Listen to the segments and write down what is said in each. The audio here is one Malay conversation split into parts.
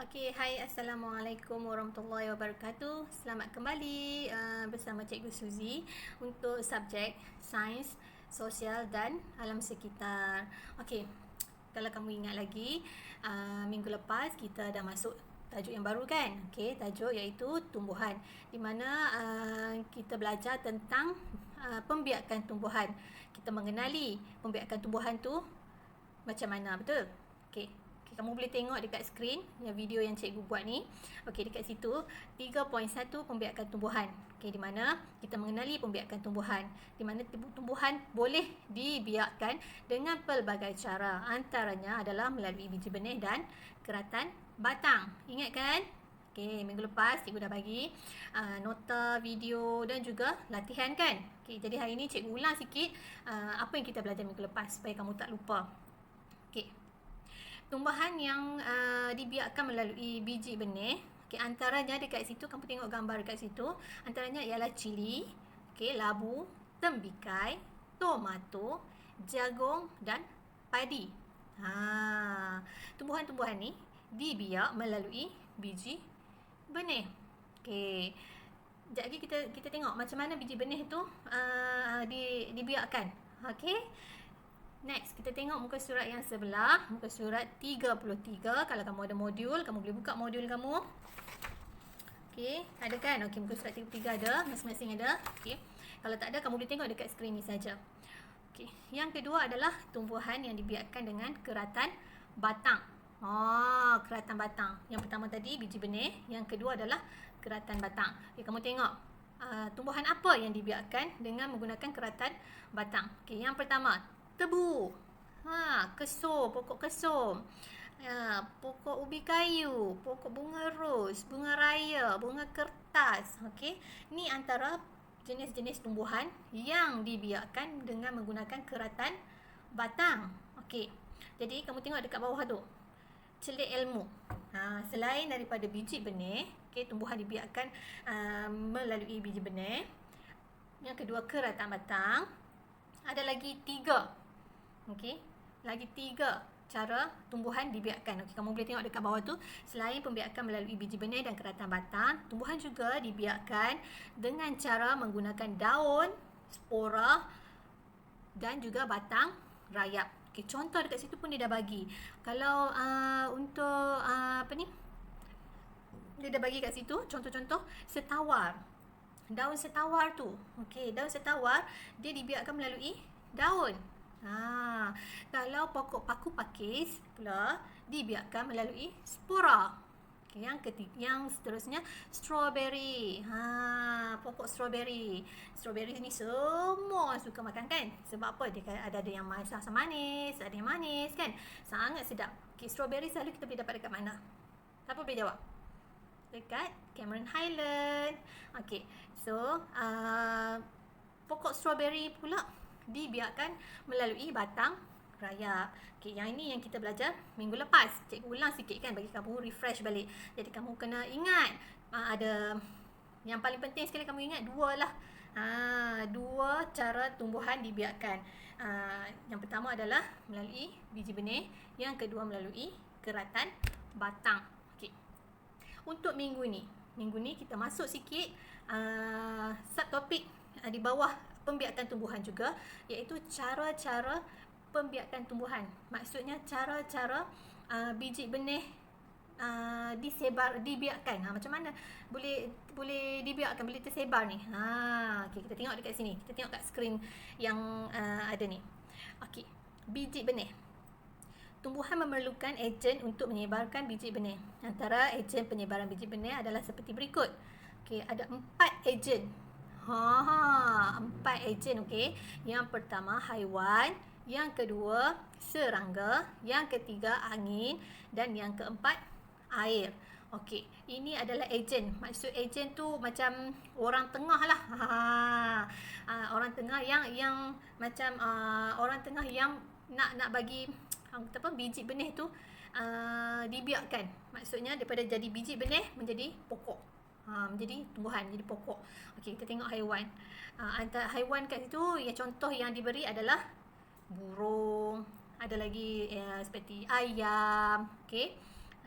Okey, hai, Assalamualaikum warahmatullahi wabarakatuh. Selamat kembali bersama Cikgu Suzy untuk subjek Sains, Sosial dan Alam Sekitar. Okey, kalau kamu ingat lagi, minggu lepas kita dah masuk tajuk yang baru kan? Okey, tajuk iaitu tumbuhan, di mana kita belajar tentang pembiakan tumbuhan. Kita mengenali pembiakan tumbuhan tu macam mana, betul? Okey. Kamu boleh tengok dekat skrin yang video yang cikgu buat ni. Okey, dekat situ 3.1 pembiakan tumbuhan. Okey, di mana kita mengenali pembiakan tumbuhan, di mana tumbuhan boleh dibiakkan dengan pelbagai cara. Antaranya adalah melalui biji benih dan keratan batang. Ingat kan? Okey, minggu lepas cikgu dah bagi nota, video dan juga latihan kan? Okey, jadi hari ni cikgu ulang sikit apa yang kita belajar minggu lepas supaya kamu tak lupa. Okey. Tumbuhan yang dibiakkan melalui biji benih, okay, antaranya dekat situ, kamu tengok gambar dekat situ, antaranya ialah cili, okay, labu, tembikai, tomato, jagung dan padi. Tumbuhan-tumbuhan ni dibiak melalui biji benih. Okay. Jadi kita tengok macam mana biji benih tu dibiakkan. Okay. Next, kita tengok muka surat yang sebelah, muka surat 33. Kalau kamu ada modul, kamu boleh buka modul kamu. Okey, ada kan? Okey, muka surat 33 ada, masing-masing ada. Okey. Kalau tak ada, kamu boleh tengok dekat skrin ni saja. Okey, yang kedua adalah tumbuhan yang dibiakkan dengan keratan batang. Keratan batang. Yang pertama tadi biji benih, yang kedua adalah keratan batang. Okey, kamu tengok tumbuhan apa yang dibiakkan dengan menggunakan keratan batang. Okey, yang pertama tebu, kesum, pokok kesum, pokok ubi kayu, pokok bunga ros, bunga raya, bunga kertas. Okey, ni antara jenis-jenis tumbuhan yang dibiakkan dengan menggunakan keratan batang. Okey, jadi kamu tengok dekat bawah tu, celik ilmu. Selain daripada biji benih, okey, tumbuhan dibiakkan melalui biji benih. Yang kedua keratan batang. Ada lagi 3. Okey, lagi 3 cara tumbuhan dibiakkan. Okey, kamu boleh tengok dekat bawah tu, selain pembiakan melalui biji benih dan keratan batang, tumbuhan juga dibiakkan dengan cara menggunakan daun, spora dan juga batang rayap. Okey, contoh dekat situ pun dia dah bagi. Kalau untuk apa ni? Dia dah bagi kat situ contoh-contoh setawar. Daun setawar tu. Okey, daun setawar dia dibiakkan melalui daun. Kalau pokok paku pakis pula dibiakkan melalui spora. Okay, yang seterusnya strawberry. Pokok strawberry. Strawberry ni semua suka makan kan? Sebab apa? Dia ada yang asam manis, ada yang manis kan? Sangat sedap. Okay, strawberry selalu kita boleh dapat dekat mana? Siapa boleh jawab? Dekat Cameron Highland. Okay, so pokok strawberry pula dibiakkan melalui batang rayap. Okey, yang ini yang kita belajar minggu lepas. Cikgu ulang sikit kan bagi kamu refresh balik. Jadi kamu kena ingat ada yang paling penting sekali kamu ingat 2 lah. 2 cara tumbuhan dibiakkan. Yang pertama adalah melalui biji benih, yang kedua melalui keratan batang. Okey. Untuk minggu ni kita masuk sikit subtopik di bawah pembiakan tumbuhan juga, iaitu cara-cara pembiakan tumbuhan. Maksudnya cara-cara biji benih dibiakkan. Macam mana boleh dibiakkan, boleh tersebar ni. Okay, kita tengok dekat sini. Kita tengok kat skrin yang ada ni. Okey, biji benih. Tumbuhan memerlukan ejen untuk menyebarkan biji benih. Antara ejen penyebaran biji benih adalah seperti berikut. Okey, ada 4 ejen. 4 ejen, okey. Yang pertama haiwan, yang kedua serangga, yang ketiga angin dan yang keempat air. Okey, ini adalah ejen. Maksud ejen tu macam orang tengah lah. Orang tengah yang macam orang tengah yang nak bagi biji benih tu dibiakkan. Maksudnya daripada jadi biji benih menjadi pokok. Menjadi tumbuhan, jadi pokok. Okey, kita tengok haiwan. Antara haiwan kat situ, yang contoh yang diberi adalah burung, ada lagi seperti ayam. Okey.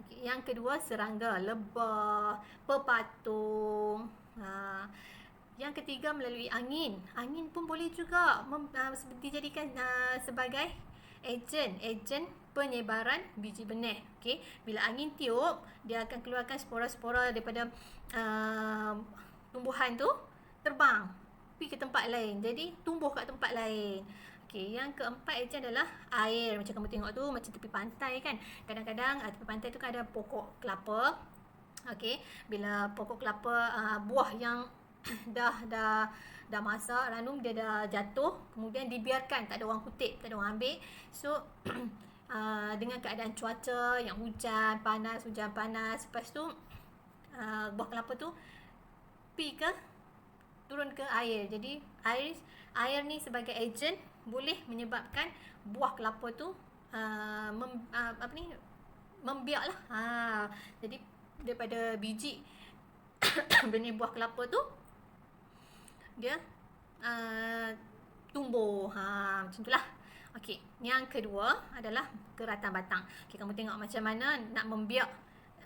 Okey, yang kedua serangga, lebah, pepatung. Yang ketiga melalui angin. Angin pun boleh juga dijadikan sebagai ejen penyebaran biji benih. Okey, bila angin tiup, dia akan keluarkan spora-spora daripada tumbuhan tu terbang pergi ke tempat lain. Jadi tumbuh kat tempat lain. Okey, yang keempat ejen adalah air. Macam kamu tengok tu, macam tepi pantai kan. Kadang-kadang tepi pantai tu kan ada pokok kelapa. Okey, bila pokok kelapa buah yang dah masak, ranum dia dah jatuh, kemudian dibiarkan, tak ada orang kutip, tak ada orang ambil. So dengan keadaan cuaca yang hujan panas, lepas tu buah kelapa tu turun ke air. Jadi air ni sebagai ejen boleh menyebabkan buah kelapa tu membiak lah. Jadi daripada biji benih buah kelapa tu dia tumbuh. Macam itulah. Okey, yang kedua adalah keratan batang. Okey, kamu tengok macam mana nak membiak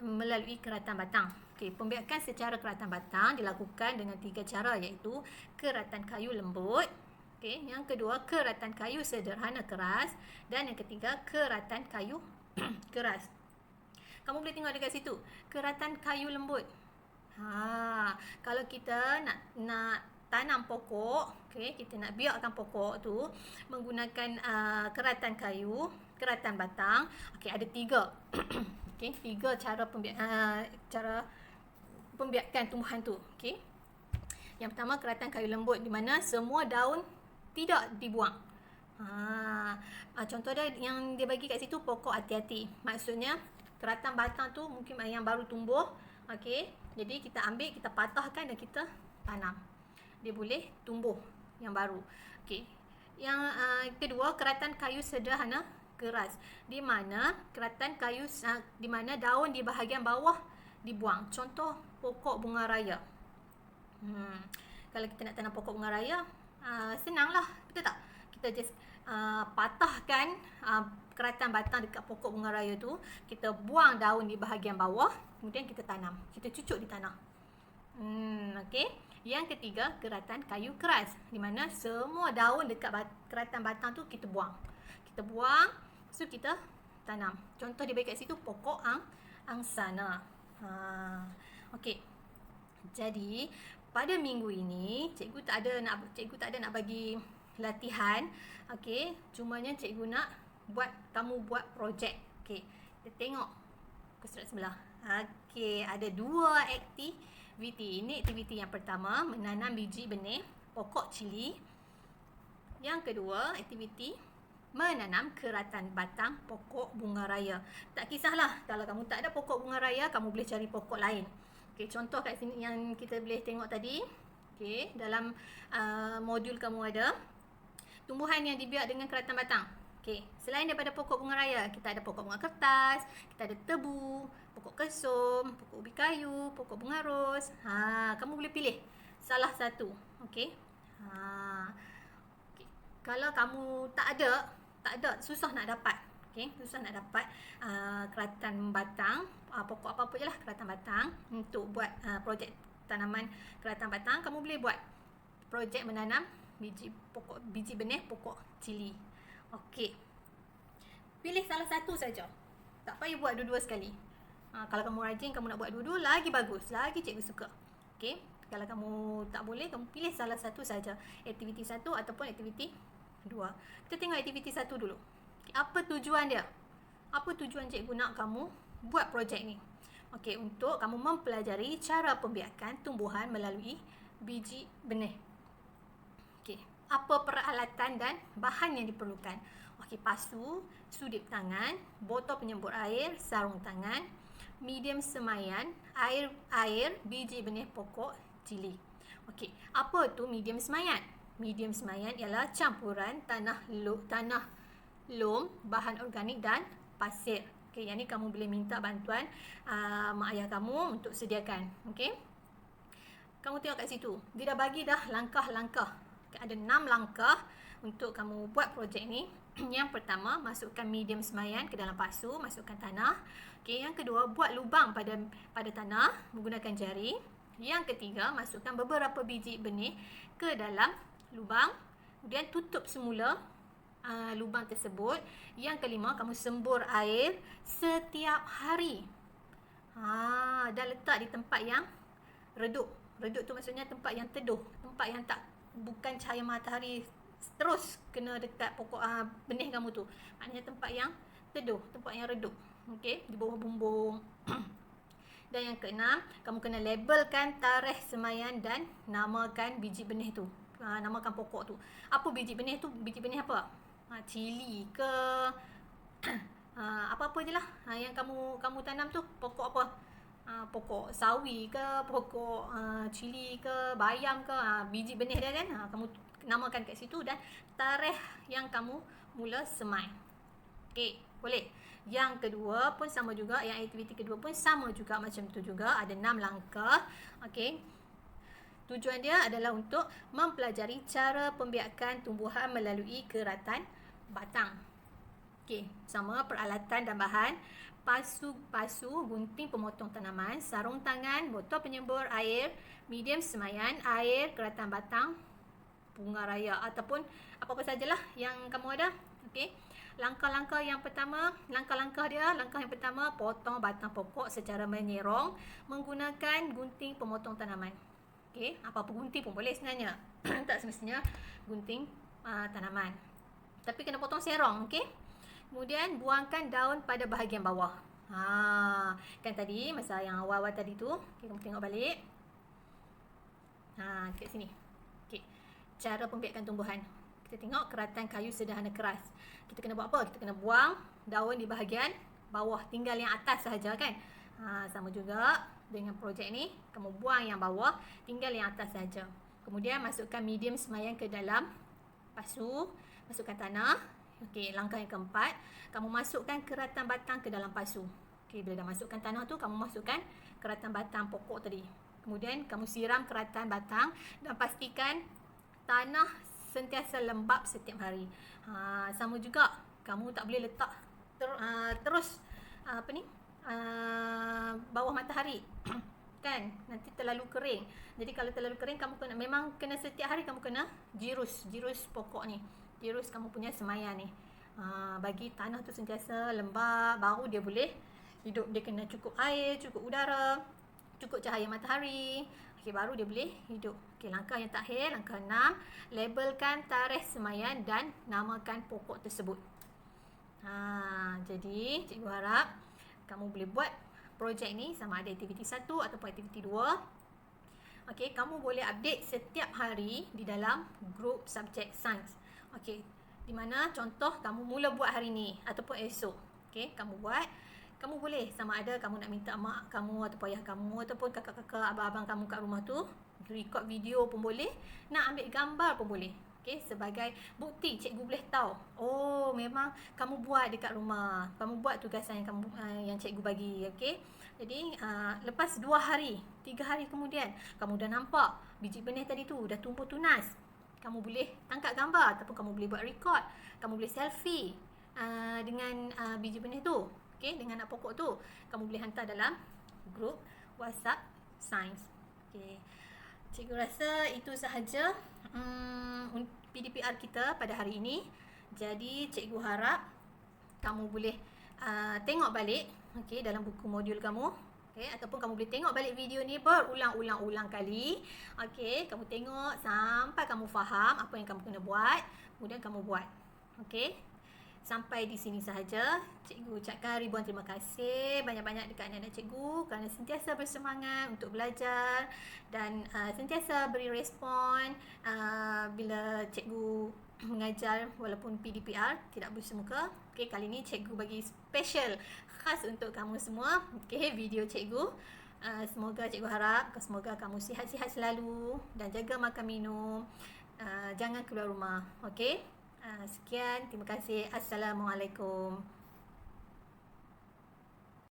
melalui keratan batang. Okey, pembiakan secara keratan batang dilakukan dengan 3 cara, iaitu keratan kayu lembut. Okey, yang kedua keratan kayu sederhana keras, dan yang ketiga keratan kayu keras. Kamu boleh tengok dekat situ, keratan kayu lembut. Kalau kita nak tanam pokok, okey, kita nak biakkan pokok tu menggunakan keratan kayu, keratan batang. Okey, ada 3. Okey, 3 cara pembiakan tumbuhan tu. Okey. Yang pertama keratan kayu lembut, di mana semua daun tidak dibuang. Contoh dia yang dia bagi kat situ, pokok hati-hati. Maksudnya keratan batang tu mungkin yang baru tumbuh. Okey, jadi kita ambil, kita patahkan dan kita tanam. Dia boleh tumbuh yang baru. Okey. Yang kedua, keratan kayu sederhana keras, di mana keratan kayu di mana daun di bahagian bawah dibuang. Contoh pokok bunga raya. Kalau kita nak tanam pokok bunga raya, senanglah, betul tak? Kita just patahkan keratan batang dekat pokok bunga raya tu, kita buang daun di bahagian bawah, kemudian kita tanam. Kita cucuk di tanah. Okey. Yang ketiga, keratan kayu keras, di mana semua daun dekat keratan batang tu kita buang. Kita buang, so kita tanam. Contoh dia bagi kat situ pokok angsana. Okey. Jadi, pada minggu ini cikgu tak ada nak bagi latihan. Okey, cumanya cikgu nak kamu buat projek. Okey, kita tengok ke surat sebelah. Okey, ada 2 aktiviti. Ini aktiviti yang pertama, menanam biji benih pokok cili. Yang kedua, aktiviti menanam keratan batang pokok bunga raya. Tak kisahlah, kalau kamu tak ada pokok bunga raya, kamu boleh cari pokok lain. Okey, contoh kat sini yang kita boleh tengok tadi. Okey, dalam modul kamu ada tumbuhan yang dibiak dengan keratan batang. Okey, selain daripada pokok bunga raya, kita ada pokok bunga kertas, kita ada tebu, pokok kesum, pokok ubi kayu, pokok bunga ros. Kamu boleh pilih salah satu. Okey. Okay. Kalau kamu tak ada, susah nak dapat. Okey, susah nak dapat keratan batang, pokok apa-apa je lah keratan batang untuk buat projek tanaman keratan batang, kamu boleh buat projek menanam biji benih pokok cili. Okey. Pilih salah satu saja. Tak payah buat dua-dua sekali. Kalau kamu rajin, kamu nak buat dua-dua, lagi bagus. Lagi cikgu suka. Okey. Kalau kamu tak boleh, kamu pilih salah satu saja. Aktiviti 1 ataupun aktiviti 2. Kita tengok aktiviti 1 dulu. Okay, apa tujuan dia? Apa tujuan cikgu nak kamu buat projek ni? Okey, untuk kamu mempelajari cara pembiakan tumbuhan melalui biji benih. Okey, apa peralatan dan bahan yang diperlukan? Okey, pasu, sudip tangan, botol penyembur air, sarung tangan, medium semaian, air, biji benih pokok cili. Okey, apa tu medium semaian? Medium semaian ialah campuran tanah lom, bahan organik dan pasir. Okey, yang ni kamu boleh minta bantuan mak ayah kamu untuk sediakan. Okey. Kamu tengok kat situ. Dia dah bagi dah langkah-langkah. Ada 6 langkah untuk kamu buat projek ni. Yang pertama, masukkan medium semayan ke dalam pasu, masukkan tanah. Okey, yang kedua, buat lubang pada tanah menggunakan jari. Yang ketiga, masukkan beberapa biji benih ke dalam lubang. Kemudian tutup semula lubang tersebut. Yang kelima, kamu sembur air setiap hari. Dan letak di tempat yang redup. Redup tu maksudnya tempat yang teduh, tempat yang bukan cahaya matahari terus kena dekat pokok benih kamu tu. Maknanya tempat yang teduh, tempat yang redup. Okey, di bawah bumbung. Dan yang keenam, kamu kena labelkan tarikh semaian dan namakan biji benih tu. Namakan pokok tu. Apa biji benih tu? Biji benih apa? Cili ke apa-apa je lah yang kamu tanam tu. Pokok apa? Pokok sawi ke, pokok cili ke, bayam ke, biji benih dia kan, kamu namakan kat situ dan tarikh yang kamu mula semai. Okey, boleh. Yang kedua pun sama juga, yang aktiviti kedua pun sama juga macam tu juga, ada 6 langkah. Okey. Tujuan dia adalah untuk mempelajari cara pembiakan tumbuhan melalui keratan batang. Okey, sama peralatan dan bahan: pasu, gunting pemotong tanaman, sarung tangan, botol penyembur air, medium semaian, air, keratan batang, bunga raya ataupun apa-apa sajalah yang kamu ada. Okey. Langkah yang pertama, langkah yang pertama, potong batang pokok secara menyerong menggunakan gunting pemotong tanaman. Okey, apa-apa gunting pun boleh sebenarnya. Tak semestinya gunting tanaman. Tapi kena potong serong, okey? Kemudian buangkan daun pada bahagian bawah. Kan tadi masa yang awal-awal tadi tu, okay, kamu tengok balik. Kat sini. Okey. Cara pembiakan tumbuhan. Kita tengok keratan kayu sederhana keras. Kita kena buat apa? Kita kena buang daun di bahagian bawah, tinggal yang atas sahaja kan. Sama juga dengan projek ni, kamu buang yang bawah, tinggal yang atas sahaja. Kemudian masukkan medium semaian ke dalam pasu, masukkan tanah. Okey, langkah yang keempat, kamu masukkan keratan batang ke dalam pasu. Okey, bila dah masukkan tanah tu, kamu masukkan keratan batang pokok tadi. Kemudian kamu siram keratan batang dan pastikan tanah sentiasa lembap setiap hari. Sama juga, kamu tak boleh letak terus bawah matahari. Kan, nanti terlalu kering. Jadi kalau terlalu kering, kamu memang kena setiap hari kamu kena jirus pokok ni. Jirus kamu punya semaian ni. Bagi tanah tu sentiasa lembap, baru dia boleh hidup. Dia kena cukup air, cukup udara, cukup cahaya matahari. Okey, baru dia boleh hidup. Okey, langkah yang terakhir, langkah 6, labelkan tarikh semaian dan namakan pokok tersebut. Jadi cikgu harap kamu boleh buat projek ni sama ada aktiviti 1 ataupun aktiviti 2. Okey, kamu boleh update setiap hari di dalam grup subjek sains. Okey, di mana contoh kamu mula buat hari ni ataupun esok. Okey, kamu buat. Kamu boleh sama ada kamu nak minta mak kamu ataupun ayah kamu ataupun kakak-kakak, abang-abang kamu kat rumah tu record video pun boleh, nak ambil gambar pun boleh. Okey, sebagai bukti cikgu boleh tahu, oh memang kamu buat dekat rumah. Kamu buat tugasan yang cikgu bagi, okey. Jadi lepas 2 hari, 3 hari kemudian kamu dah nampak biji benih tadi tu dah tumbuh tunas. Kamu boleh tangkap gambar ataupun kamu boleh buat record. Kamu boleh selfie dengan biji benih tu. Okey, dengan anak pokok tu. Kamu boleh hantar dalam grup WhatsApp Sains. Okey. Cikgu rasa itu sahaja PDPR kita pada hari ini. Jadi cikgu harap kamu boleh tengok balik, okey, dalam buku modul kamu. Okay, ataupun kamu boleh tengok balik video ni berulang-ulang kali. Okey, kamu tengok sampai kamu faham apa yang kamu kena buat, kemudian kamu buat. Okey. Sampai di sini sahaja. Cikgu ucapkan ribuan terima kasih banyak-banyak dekat anak-anak cikgu kerana sentiasa bersemangat untuk belajar dan sentiasa beri respon bila cikgu mengajar walaupun PDPR tidak bersemuka. Okey, kali ni cikgu bagi special khas untuk kamu semua. Okey, video cikgu. Semoga cikgu harap kamu sihat-sihat selalu dan jaga makan minum. Jangan keluar rumah. Okey. Sekian, terima kasih. Assalamualaikum.